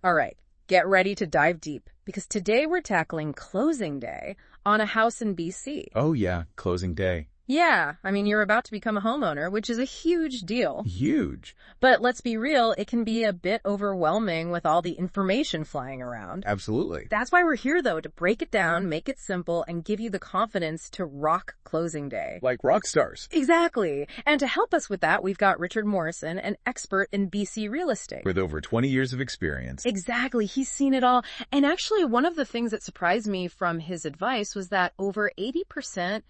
All right, get ready to dive deep, because today we're tackling closing day on a house in BC. Oh yeah, closing day. Yeah, I mean, you're about to become a homeowner, which is a huge deal. Huge. But let's be real, it can be a bit overwhelming with all the information flying around. Absolutely. That's why we're here, though, to break it down, make it simple, and give you the confidence to rock closing day. Like rock stars. Exactly. And to help us with that, we've got Richard Morrison, an expert in BC real estate. With over 20 years of experience. Exactly. He's seen it all. And actually, one of the things that surprised me from his advice was that over 80%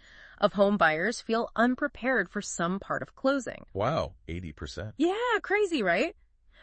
of home buyers feel unprepared for some part of closing. Wow, 80%. Yeah, crazy, right?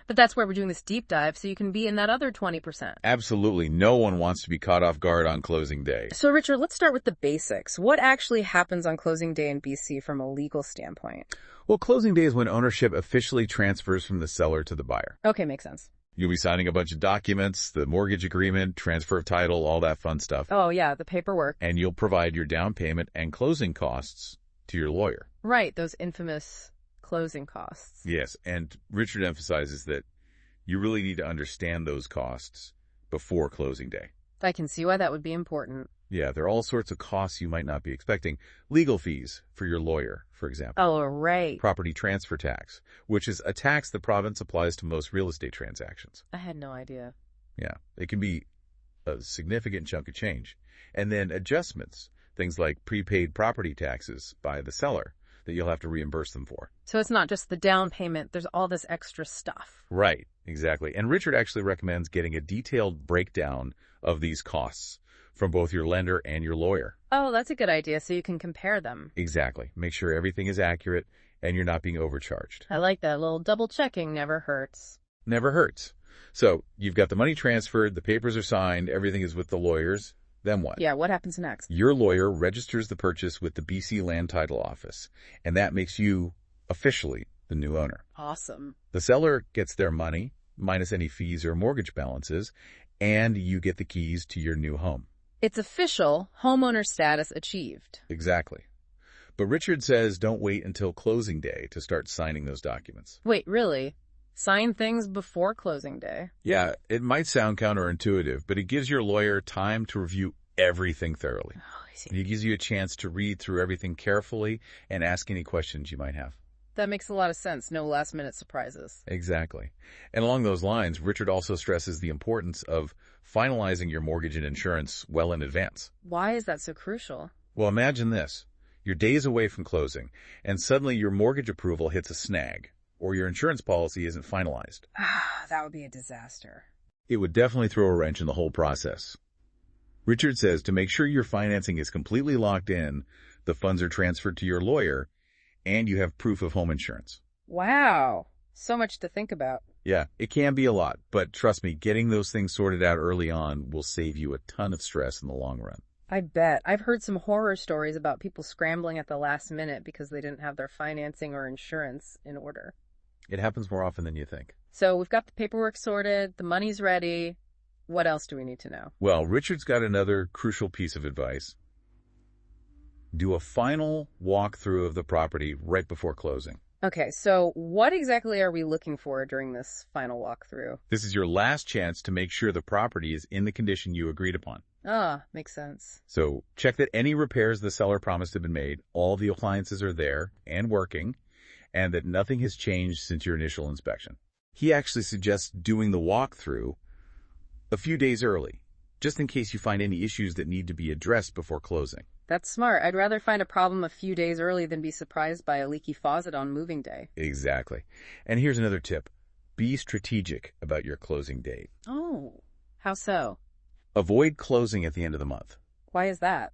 But that's where we're doing this deep dive, so you can be in that other 20%. Absolutely. No one wants to be caught off guard on closing day. So, Richard, let's start with the basics. What actually happens on closing day in BC from a legal standpoint? Well, closing day is when ownership officially transfers from the seller to the buyer. Okay, makes sense. You'll be signing a bunch of documents, the mortgage agreement, transfer of title, all that fun stuff. Oh, yeah, the paperwork. And you'll provide your down payment and closing costs to your lawyer. Right, those infamous closing costs. Yes, and Richard emphasizes that you really need to understand those costs before closing day. I can see why that would be important. Yeah, there are all sorts of costs you might not be expecting. Legal fees for your lawyer, for example. Oh, right. Property transfer tax, which is a tax the province applies to most real estate transactions. I had no idea. Yeah, it can be a significant chunk of change. And then adjustments, things like prepaid property taxes by the seller that you'll have to reimburse them for. So it's not just the down payment, there's all this extra stuff. Right, exactly. And Richard actually recommends getting a detailed breakdown of these costs from both your lender and your lawyer. Oh, that's a good idea, so you can compare them. Exactly. Make sure everything is accurate and you're not being overcharged. I like that. A little double checking never hurts. Never hurts. So you've got the money transferred, the papers are signed, everything is with the lawyers. Then what? Yeah, what happens next? Your lawyer registers the purchase with the BC Land Title Office, and that makes you officially the new owner. Awesome. The seller gets their money, minus any fees or mortgage balances, and you get the keys to your new home. It's official, homeowner status achieved. Exactly. But Richard says don't wait until closing day to start signing those documents. Wait, really? Sign things before closing day? Yeah, it might sound counterintuitive, but it gives your lawyer time to review everything thoroughly. Oh, I see. It gives you a chance to read through everything carefully and ask any questions you might have. That makes a lot of sense. No last-minute surprises. Exactly. And along those lines, Richard also stresses the importance of finalizing your mortgage and insurance well in advance. Why is that so crucial? Well, imagine this. You're days away from closing, and suddenly your mortgage approval hits a snag, or your insurance policy isn't finalized. That would be a disaster. It would definitely throw a wrench in the whole process. Richard says to make sure your financing is completely locked in, the funds are transferred to your lawyer, and you have proof of home insurance. Wow. So much to think about. Yeah, it can be a lot, but trust me, getting those things sorted out early on will save you a ton of stress in the long run. I bet. I've heard some horror stories about people scrambling at the last minute because they didn't have their financing or insurance in order. It happens more often than you think. So we've got the paperwork sorted, the money's ready. What else do we need to know? Well, Richard's got another crucial piece of advice. Do a final walkthrough of the property right before closing. Okay, so what exactly are we looking for during this final walkthrough? This is your last chance to make sure the property is in the condition you agreed upon. Ah, makes sense. So check that any repairs the seller promised have been made, all the appliances are there and working, and that nothing has changed since your initial inspection. He actually suggests doing the walkthrough a few days early, just in case you find any issues that need to be addressed before closing. That's smart. I'd rather find a problem a few days early than be surprised by a leaky faucet on moving day. Exactly. And here's another tip. Be strategic about your closing date. Oh, how so? Avoid closing at the end of the month. Why is that?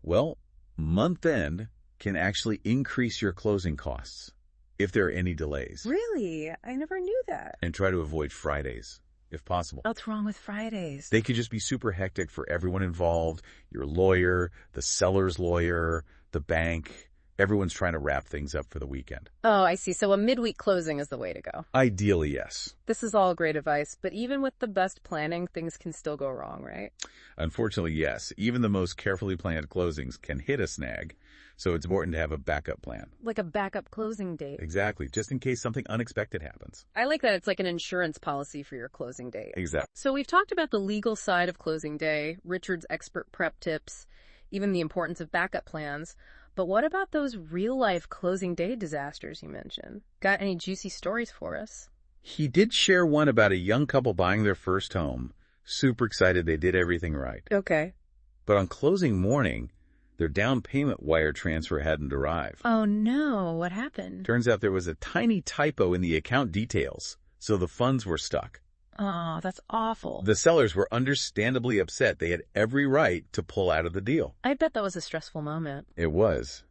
Well, month end can actually increase your closing costs if there are any delays. Really? I never knew that. And try to avoid Fridays, if possible. What's wrong with Fridays? They could just be super hectic for everyone involved, your lawyer, the seller's lawyer, the bank, Everyone's trying to wrap things up for the weekend. Oh, I see. So a midweek closing is the way to go. Ideally, yes. This is all great advice, but even with the best planning, things can still go wrong, right? Unfortunately, yes. Even the most carefully planned closings can hit a snag, so it's important to have a backup plan. Like a backup closing date. Exactly, just in case something unexpected happens. I like that it's like an insurance policy for your closing date. Exactly. So we've talked about the legal side of closing day, Richard's expert prep tips, even the importance of backup plans. But what about those real-life closing day disasters you mentioned? Got any juicy stories for us? He did share one about a young couple buying their first home. Super excited they did everything right. Okay. But on closing morning, their down payment wire transfer hadn't arrived. Oh no, what happened? Turns out there was a tiny typo in the account details, so the funds were stuck. Oh, that's awful. The sellers were understandably upset. They had every right to pull out of the deal. I bet that was a stressful moment. It was.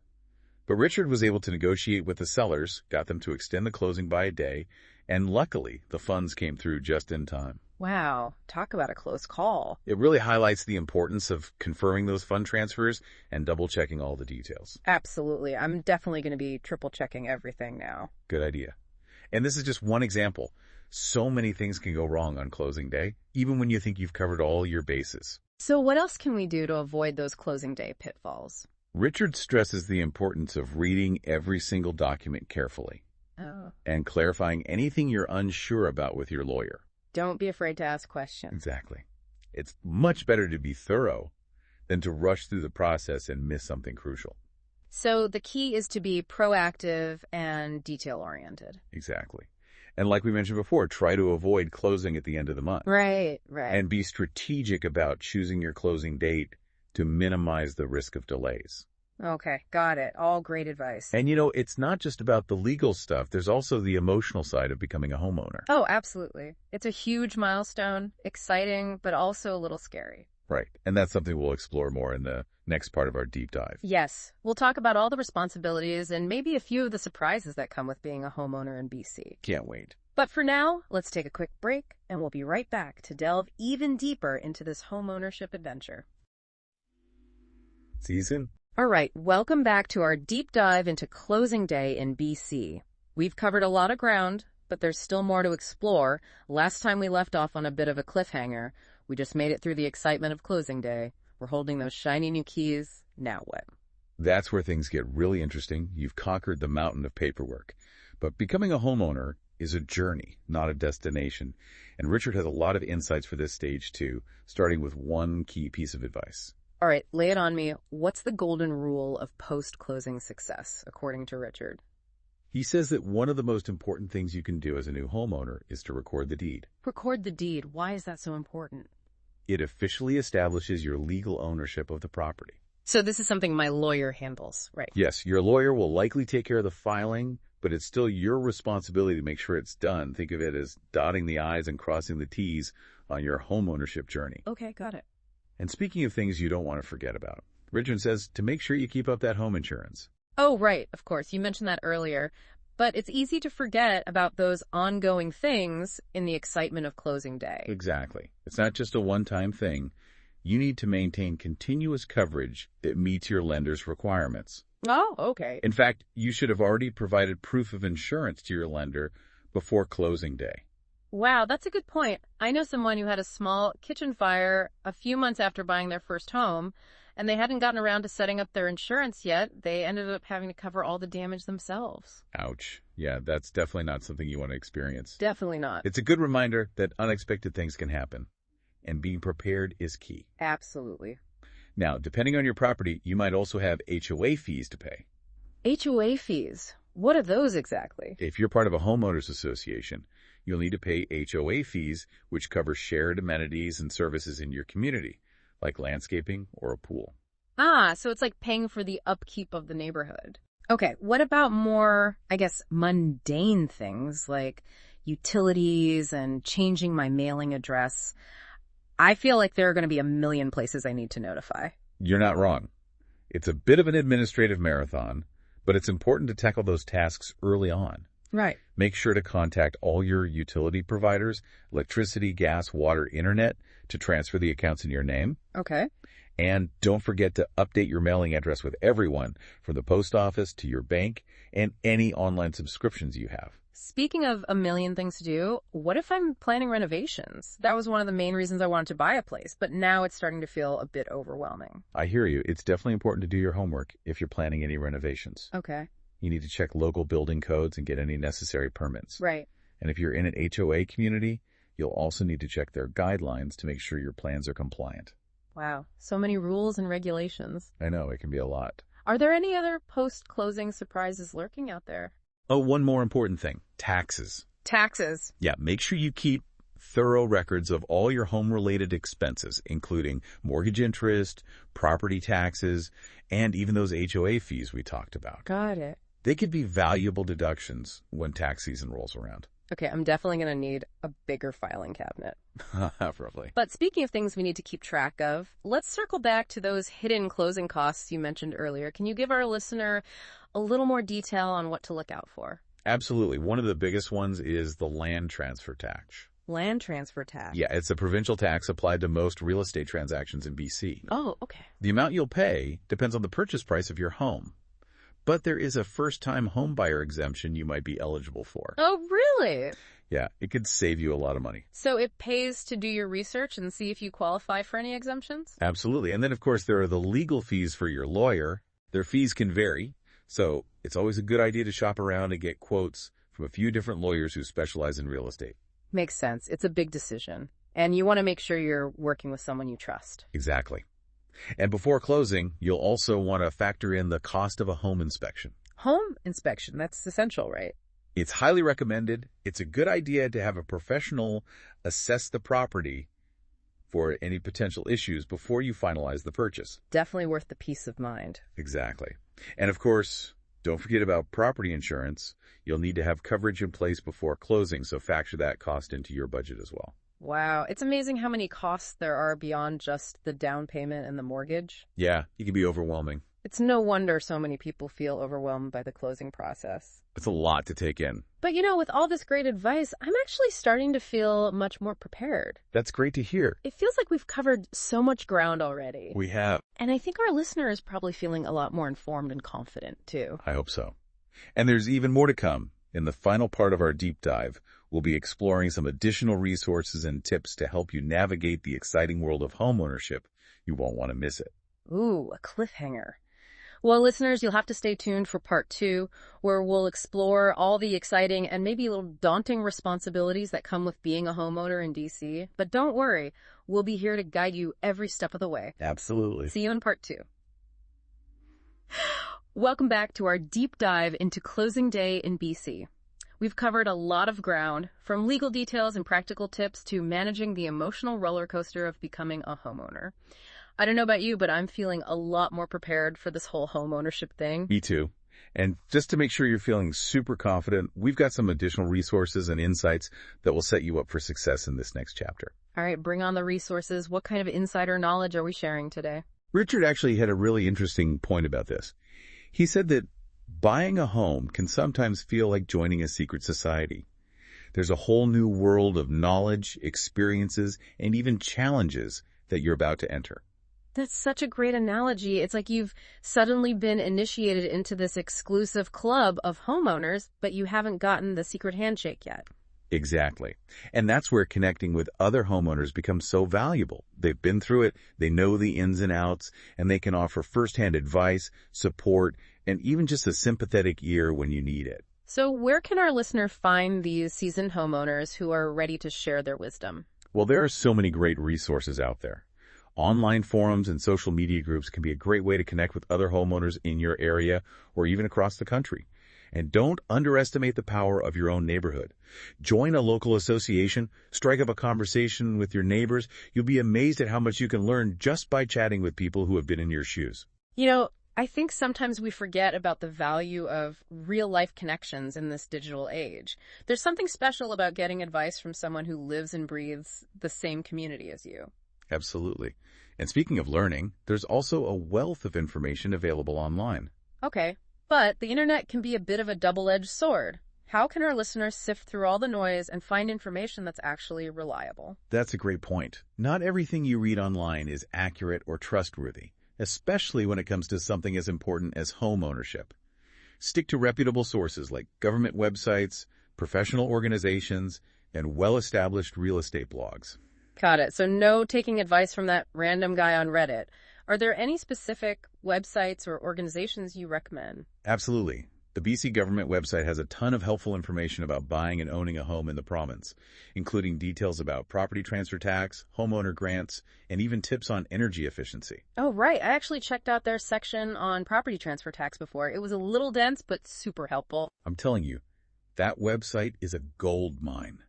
But Richard was able to negotiate with the sellers, got them to extend the closing by a day, and luckily, the funds came through just in time. Wow, talk about a close call. It really highlights the importance of confirming those fund transfers and double-checking all the details. Absolutely. I'm definitely going to be triple-checking everything now. Good idea. And this is just one example. So many things can go wrong on closing day, even when you think you've covered all your bases. So what else can we do to avoid those closing day pitfalls? Richard stresses the importance of reading every single document carefully and clarifying anything you're unsure about with your lawyer. Don't be afraid to ask questions. Exactly. It's much better to be thorough than to rush through the process and miss something crucial. So the key is to be proactive and detail-oriented. Exactly. And like we mentioned before, try to avoid closing at the end of the month. Right. And be strategic about choosing your closing date to minimize the risk of delays. Okay, got it. All great advice. And it's not just about the legal stuff. There's also the emotional side of becoming a homeowner. Oh, absolutely. It's a huge milestone, exciting, but also a little scary. Right. And that's something we'll explore more in the next part of our deep dive. Yes. We'll talk about all the responsibilities and maybe a few of the surprises that come with being a homeowner in BC. Can't wait. But for now, let's take a quick break, and we'll be right back to delve even deeper into this homeownership adventure. Season? All right, welcome back to our deep dive into closing day in BC. We've covered a lot of ground, but there's still more to explore. Last time we left off on a bit of a cliffhanger. We just made it through the excitement of closing day. We're holding those shiny new keys. Now what? That's where things get really interesting. You've conquered the mountain of paperwork. But becoming a homeowner is a journey, not a destination. And Richard has a lot of insights for this stage too, starting with one key piece of advice. All right, lay it on me. What's the golden rule of post-closing success, according to Richard? He says that one of the most important things you can do as a new homeowner is to record the deed. Record the deed. Why is that so important? It officially establishes your legal ownership of the property. So this is something my lawyer handles, right? Yes, your lawyer will likely take care of the filing, but it's still your responsibility to make sure it's done. Think of it as dotting the I's and crossing the T's on your homeownership journey. Okay, got it. And speaking of things you don't want to forget about, Richard says to make sure you keep up that home insurance. Oh, right, of course. You mentioned that earlier. But it's easy to forget about those ongoing things in the excitement of closing day. Exactly. It's not just a one-time thing. You need to maintain continuous coverage that meets your lender's requirements. Oh, okay. In fact, you should have already provided proof of insurance to your lender before closing day. Wow, that's a good point. I know someone who had a small kitchen fire a few months after buying their first home, and they hadn't gotten around to setting up their insurance yet. They ended up having to cover all the damage themselves. Ouch. Yeah, that's definitely not something you want to experience. Definitely not. It's a good reminder that unexpected things can happen, and being prepared is key. Absolutely. Now, depending on your property, you might also have HOA fees to pay. HOA fees? What are those exactly? If you're part of a homeowners association, you'll need to pay HOA fees, which cover shared amenities and services in your community, like landscaping or a pool. Ah, so it's like paying for the upkeep of the neighborhood. Okay, what about more, mundane things like utilities and changing my mailing address? I feel like there are going to be a million places I need to notify. You're not wrong. It's a bit of an administrative marathon, but it's important to tackle those tasks early on. Right. Make sure to contact all your utility providers, electricity, gas, water, internet, to transfer the accounts in your name. Okay. And don't forget to update your mailing address with everyone, from the post office to your bank and any online subscriptions you have. Speaking of a million things to do, what if I'm planning renovations? That was one of the main reasons I wanted to buy a place, but now it's starting to feel a bit overwhelming. I hear you. It's definitely important to do your homework if you're planning any renovations. Okay. You need to check local building codes and get any necessary permits. Right. And if you're in an HOA community, you'll also need to check their guidelines to make sure your plans are compliant. Wow. So many rules and regulations. I know, it can be a lot. Are there any other post-closing surprises lurking out there? Oh, one more important thing. Taxes. Taxes. Yeah, make sure you keep thorough records of all your home-related expenses, including mortgage interest, property taxes, and even those HOA fees we talked about. Got it. They could be valuable deductions when tax season rolls around. Okay, I'm definitely going to need a bigger filing cabinet. Probably. But speaking of things we need to keep track of, let's circle back to those hidden closing costs you mentioned earlier. Can you give our listener a little more detail on what to look out for? Absolutely. One of the biggest ones is the land transfer tax. Land transfer tax? Yeah, it's a provincial tax applied to most real estate transactions in BC. Oh, okay. The amount you'll pay depends on the purchase price of your home. But there is a first-time homebuyer exemption you might be eligible for. Oh, really? Yeah, it could save you a lot of money. So it pays to do your research and see if you qualify for any exemptions? Absolutely. And then, of course, there are the legal fees for your lawyer. Their fees can vary, so it's always a good idea to shop around and get quotes from a few different lawyers who specialize in real estate. Makes sense. It's a big decision. And you want to make sure you're working with someone you trust. Exactly. And before closing, you'll also want to factor in the cost of a home inspection. Home inspection, that's essential, right? It's highly recommended. It's a good idea to have a professional assess the property for any potential issues before you finalize the purchase. Definitely worth the peace of mind. Exactly. And of course, don't forget about property insurance. You'll need to have coverage in place before closing, so factor that cost into your budget as well. Wow, it's amazing how many costs there are beyond just the down payment and the mortgage. Yeah, it can be overwhelming. It's no wonder so many people feel overwhelmed by the closing process. It's a lot to take in. But with all this great advice, I'm actually starting to feel much more prepared. That's great to hear. It feels like we've covered so much ground already. We have. And I think our listener is probably feeling a lot more informed and confident, too. I hope so. And there's even more to come. In the final part of our deep dive, we'll be exploring some additional resources and tips to help you navigate the exciting world of homeownership. You won't want to miss it. Ooh, a cliffhanger. Well, listeners, you'll have to stay tuned for part 2, where we'll explore all the exciting and maybe a little daunting responsibilities that come with being a homeowner in DC. But don't worry, we'll be here to guide you every step of the way. Absolutely. See you in part 2. Welcome back to our deep dive into closing day in BC. We've covered a lot of ground, from legal details and practical tips to managing the emotional roller coaster of becoming a homeowner. I don't know about you, but I'm feeling a lot more prepared for this whole home ownership thing. Me too. And just to make sure you're feeling super confident, we've got some additional resources and insights that will set you up for success in this next chapter. All right, bring on the resources. What kind of insider knowledge are we sharing today? Richard actually had a really interesting point about this. He said that buying a home can sometimes feel like joining a secret society. There's a whole new world of knowledge, experiences, and even challenges that you're about to enter. That's such a great analogy. It's like you've suddenly been initiated into this exclusive club of homeowners, but you haven't gotten the secret handshake yet. Exactly. And that's where connecting with other homeowners becomes so valuable. They've been through it, they know the ins and outs, and they can offer firsthand advice, support, and even just a sympathetic ear when you need it. So where can our listener find these seasoned homeowners who are ready to share their wisdom? Well, there are so many great resources out there. Online forums and social media groups can be a great way to connect with other homeowners in your area or even across the country. And don't underestimate the power of your own neighborhood. Join a local association, strike up a conversation with your neighbors. You'll be amazed at how much you can learn just by chatting with people who have been in your shoes. I think sometimes we forget about the value of real-life connections in this digital age. There's something special about getting advice from someone who lives and breathes the same community as you. Absolutely. And speaking of learning, there's also a wealth of information available online. Okay, but the internet can be a bit of a double-edged sword. How can our listeners sift through all the noise and find information that's actually reliable? That's a great point. Not everything you read online is accurate or trustworthy, especially when it comes to something as important as home ownership. Stick to reputable sources like government websites, professional organizations, and well-established real estate blogs. Got it. So no taking advice from that random guy on Reddit. Are there any specific websites or organizations you recommend? Absolutely. The BC government website has a ton of helpful information about buying and owning a home in the province, including details about property transfer tax, homeowner grants, and even tips on energy efficiency. Oh, right. I actually checked out their section on property transfer tax before. It was a little dense, but super helpful. I'm telling you, that website is a gold mine.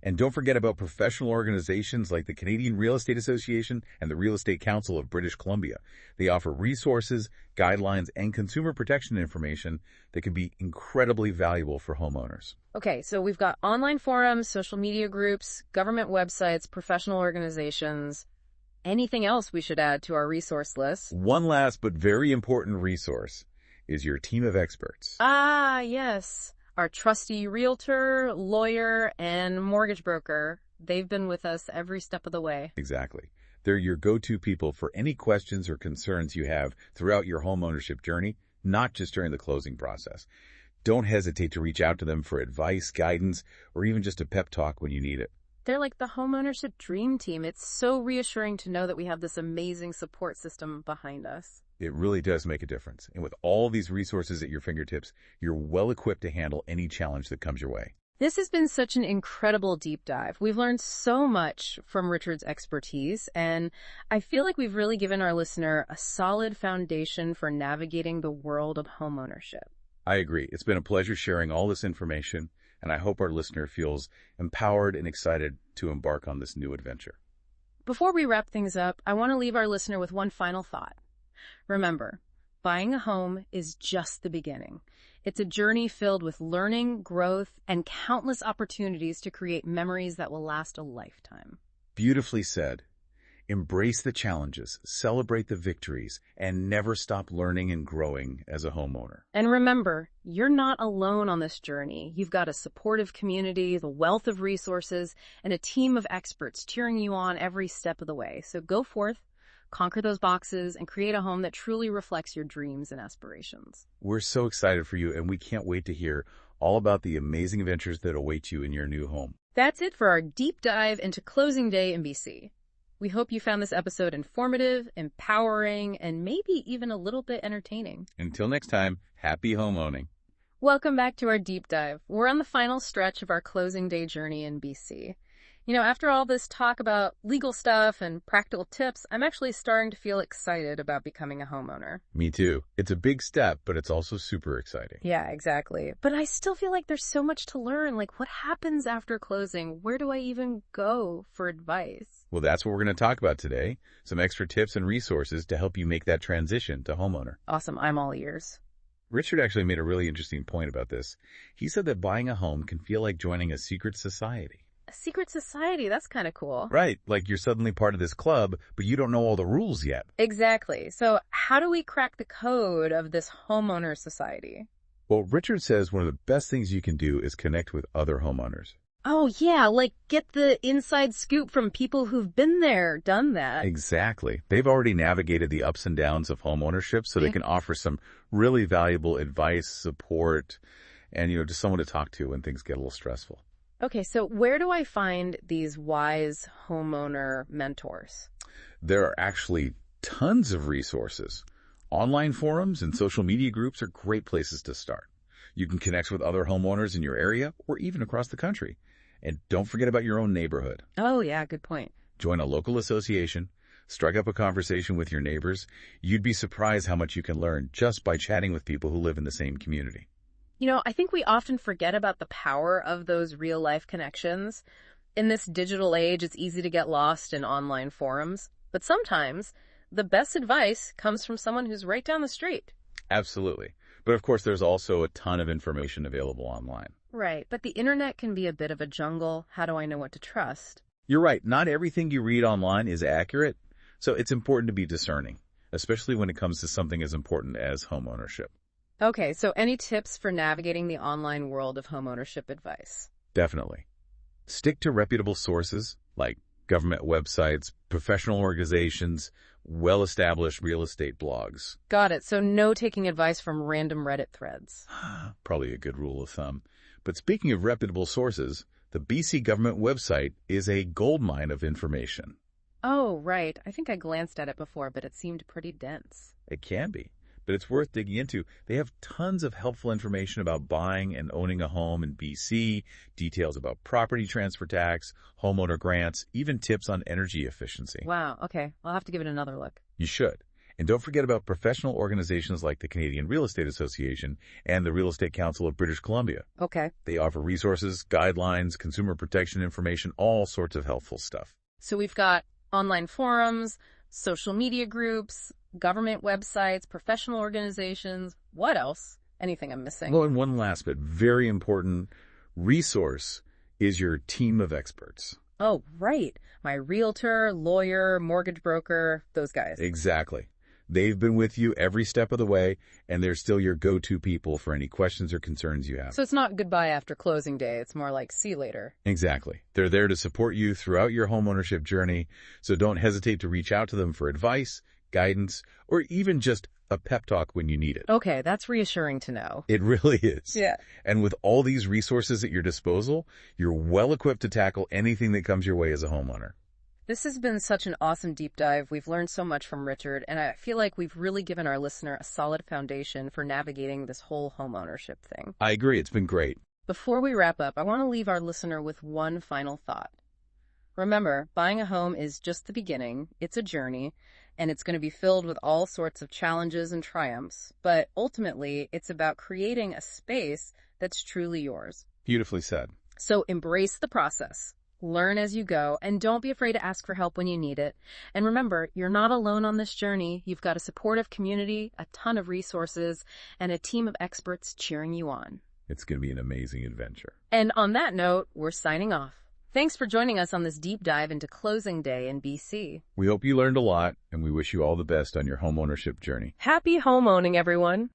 And don't forget about professional organizations like the Canadian Real Estate Association and the Real Estate Council of British Columbia. They offer resources, guidelines, and consumer protection information that can be incredibly valuable for homeowners. Okay, so we've got online forums, social media groups, government websites, professional organizations. Anything else we should add to our resource list? One last but very important resource is your team of experts. Ah, yes. Our trusty realtor, lawyer, and mortgage broker. They've been with us every step of the way. Exactly. They're your go-to people for any questions or concerns you have throughout your homeownership journey, not just during the closing process. Don't hesitate to reach out to them for advice, guidance, or even just a pep talk when you need it. They're like the homeownership dream team. It's so reassuring to know that we have this amazing support system behind us. It really does make a difference. And with all these resources at your fingertips, you're well equipped to handle any challenge that comes your way. This has been such an incredible deep dive. We've learned so much from Richard's expertise, and I feel like we've really given our listener a solid foundation for navigating the world of homeownership. I agree. It's been a pleasure sharing all this information, and I hope our listener feels empowered and excited to embark on this new adventure. Before we wrap things up, I want to leave our listener with one final thought. Remember, buying a home is just the beginning. It's a journey filled with learning, growth, and countless opportunities to create memories that will last a lifetime. Beautifully said. Embrace the challenges, celebrate the victories, and never stop learning and growing as a homeowner. And remember, you're not alone on this journey. You've got a supportive community, the wealth of resources, and a team of experts cheering you on every step of the way. So go forth, conquer those boxes, and create a home that truly reflects your dreams and aspirations. We're so excited for you, and we can't wait to hear all about the amazing adventures that await you in your new home. That's it for our deep dive into closing day in BC. We hope you found this episode informative, empowering, and maybe even a little bit entertaining. Until next time, happy home owning. Welcome back to our deep dive. We're on the final stretch of our closing day journey in BC. You know, after all this talk about legal stuff and practical tips, I'm actually starting to feel excited about becoming a homeowner. Me too. It's a big step, but it's also super exciting. Yeah, exactly. But I still feel like there's so much to learn. Like, what happens after closing? Where do I even go for advice? Well, that's what we're going to talk about today. Some extra tips and resources to help you make that transition to homeowner. Awesome. I'm all ears. Richard actually made a really interesting point about this. He said that buying a home can feel like joining a secret society. A secret society? That's kind of cool. Right, like you're suddenly part of this club, but you don't know all the rules yet. Exactly. So how do we crack the code of this homeowner society? Well, Richard says one of the best things you can do is connect with other homeowners. Oh, yeah, like get the inside scoop from people who've been there, done that. Exactly. They've already navigated the ups and downs of homeownership, so they can offer some really valuable advice, support, and, just someone to talk to when things get a little stressful. Okay, so where do I find these wise homeowner mentors? There are actually tons of resources. Online forums and social media groups are great places to start. You can connect with other homeowners in your area or even across the country. And don't forget about your own neighborhood. Oh, yeah, good point. Join a local association, strike up a conversation with your neighbors. You'd be surprised how much you can learn just by chatting with people who live in the same community. You know, I think we often forget about the power of those real-life connections. In this digital age, it's easy to get lost in online forums. But sometimes, the best advice comes from someone who's right down the street. Absolutely. But of course, there's also a ton of information available online. Right, but the internet can be a bit of a jungle. How do I know what to trust? You're right. Not everything you read online is accurate. So it's important to be discerning, especially when it comes to something as important as homeownership. Okay, so any tips for navigating the online world of homeownership advice? Definitely. Stick to reputable sources like government websites, professional organizations, well-established real estate blogs. Got it. So no taking advice from random Reddit threads. Probably a good rule of thumb. But speaking of reputable sources, the BC government website is a goldmine of information. Oh, right. I think I glanced at it before, but it seemed pretty dense. It can be, but it's worth digging into. They have tons of helpful information about buying and owning a home in BC, details about property transfer tax, homeowner grants, even tips on energy efficiency. Wow, okay. I'll have to give it another look. You should. And don't forget about professional organizations like the Canadian Real Estate Association and the Real Estate Council of British Columbia. Okay. They offer resources, guidelines, consumer protection information, all sorts of helpful stuff. So we've got online forums, social media groups, government websites, professional organizations. What else? Anything I'm missing? Well, and one last but very important resource is your team of experts. Oh, right. My realtor, lawyer, mortgage broker, those guys. Exactly. They've been with you every step of the way, and they're still your go-to people for any questions or concerns you have. So it's not goodbye after closing day. It's more like see you later. Exactly. They're there to support you throughout your homeownership journey, so don't hesitate to reach out to them for advice, guidance, or even just a pep talk when you need it. Okay, that's reassuring to know. It really is. Yeah. And with all these resources at your disposal, you're well equipped to tackle anything that comes your way as a homeowner. This has been such an awesome deep dive. We've learned so much from Richard, and I feel like we've really given our listener a solid foundation for navigating this whole homeownership thing. I agree. It's been great. Before we wrap up, I want to leave our listener with one final thought. Remember, buying a home is just the beginning. It's a journey, and it's going to be filled with all sorts of challenges and triumphs. But ultimately, it's about creating a space that's truly yours. Beautifully said. So embrace the process. Learn as you go, and don't be afraid to ask for help when you need it. And remember, you're not alone on this journey. You've got a supportive community, a ton of resources, and a team of experts cheering you on. It's going to be an amazing adventure. And on that note, we're signing off. Thanks for joining us on this deep dive into closing day in BC. We hope you learned a lot, and we wish you all the best on your homeownership journey. Happy homeowning, everyone!